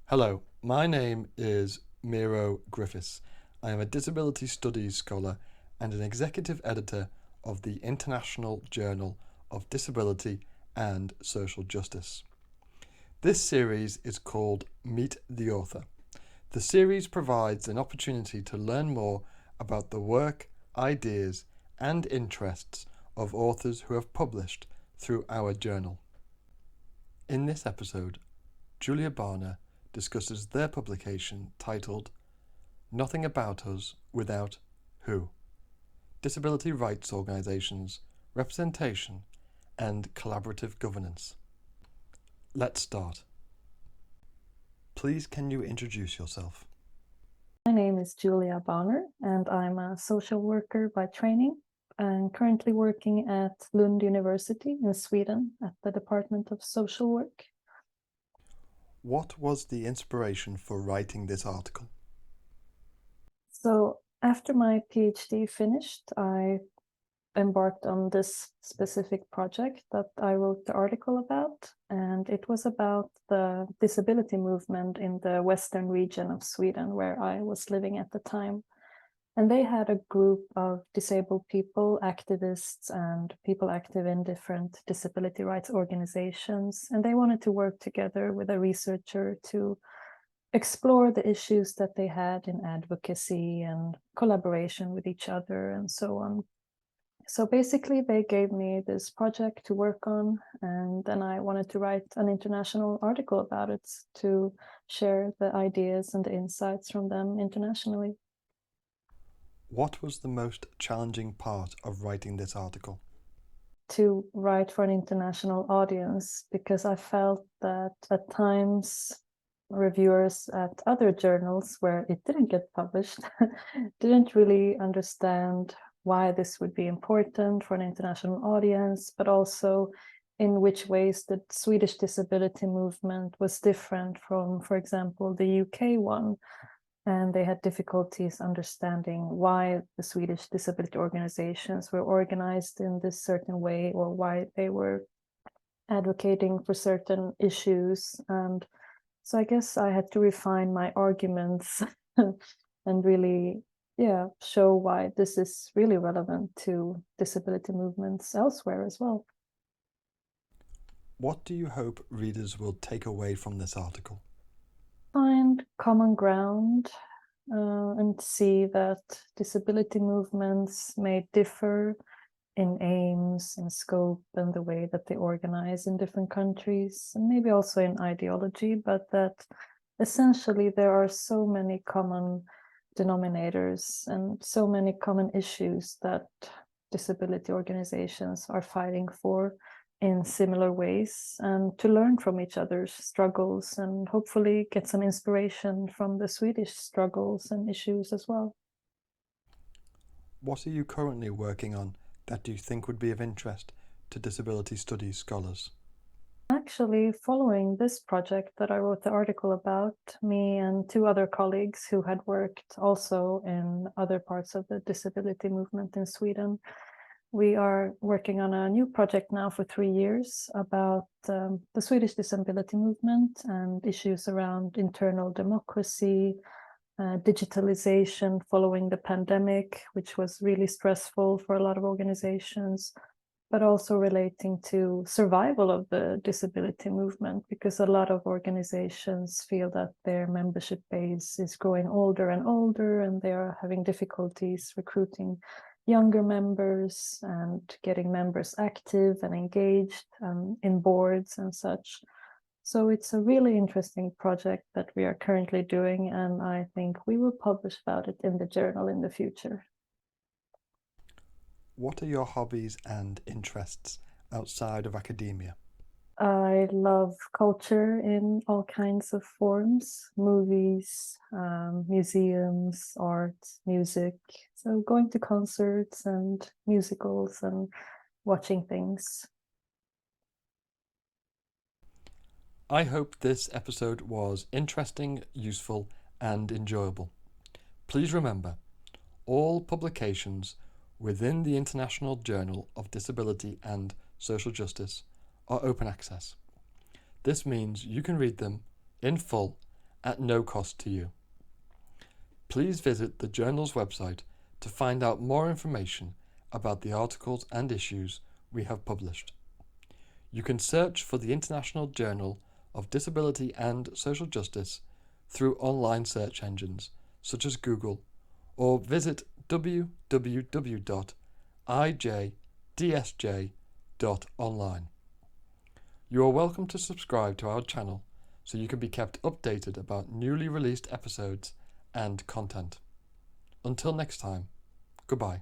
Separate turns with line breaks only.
Hello, my name is Miro Griffiths. I am a disability studies scholar and an executive editor of the International Journal of Disability and Social Justice. This series is called Meet the Author. The series provides an opportunity to learn more about the work, ideas, and interests of authors who have published through our journal. In this episode, Julia Bahner discusses their publication titled Nothing About Us Without Who? Disability Rights Organisations, Representation and Collaborative Governance. Let's start. Please can you introduce yourself?
My name is Julia Bahner and I'm a social worker by training and currently working at Lund University in Sweden at the Department of Social Work.
What was the inspiration for writing this article?
So after my PhD finished, I embarked on this specific project that I wrote the article about, and it was about the disability movement in the western region of Sweden where I was living at the time. And they had a group of disabled people, activists, and people active in different disability rights organizations. And they wanted to work together with a researcher to explore the issues that they had in advocacy and collaboration with each other and so on. So basically, they gave me this project to work on, and then I wanted to write an international article about it to share the ideas and the insights from them internationally.
What was the most challenging part of writing this article?
To write for an international audience, because I felt that at times reviewers at other journals where it didn't get published didn't really understand why this would be important for an international audience, but also in which ways the Swedish disability movement was different from, for example, the UK one. And they had difficulties understanding why the Swedish disability organizations were organized in this certain way or why they were advocating for certain issues. And so I guess I had to refine my arguments and really, show why this is really relevant to disability movements elsewhere as well.
What do you hope readers will take away from this article?
Find common ground and see that disability movements may differ in aims and scope and the way that they organize in different countries, and maybe also in ideology, but that essentially there are so many common denominators and so many common issues that disability organizations are fighting for in similar ways, and to learn from each other's struggles and hopefully get some inspiration from the Swedish struggles and issues as well.
What are you currently working on that you think would be of interest to disability studies scholars?
Actually, following this project that I wrote the article about, me and two other colleagues who had worked also in other parts of the disability movement in Sweden, we are working on a new project now for 3 years about the Swedish disability movement and issues around internal democracy, digitalization following the pandemic, which was really stressful for a lot of organizations, but also relating to survival of the disability movement, because a lot of organizations feel that their membership base is growing older and older, and they are having difficulties recruiting younger members and getting members active and engaged in boards and such. So it's a really interesting project that we are currently doing, and I think we will publish about it in the journal in the future.
What are your hobbies and interests outside of academia?
I love culture in all kinds of forms, movies, museums, art, music. So going to concerts and musicals and watching things.
I hope this episode was interesting, useful, and enjoyable. Please remember, all publications within the International Journal of Disability and Social Justice are open access. This means you can read them in full at no cost to you. Please visit the journal's website to find out more information about the articles and issues we have published. You can search for the International Journal of Disability and Social Justice through online search engines such as Google, or visit www.ijdsj.online. You are welcome to subscribe to our channel so you can be kept updated about newly released episodes and content. Until next time, goodbye.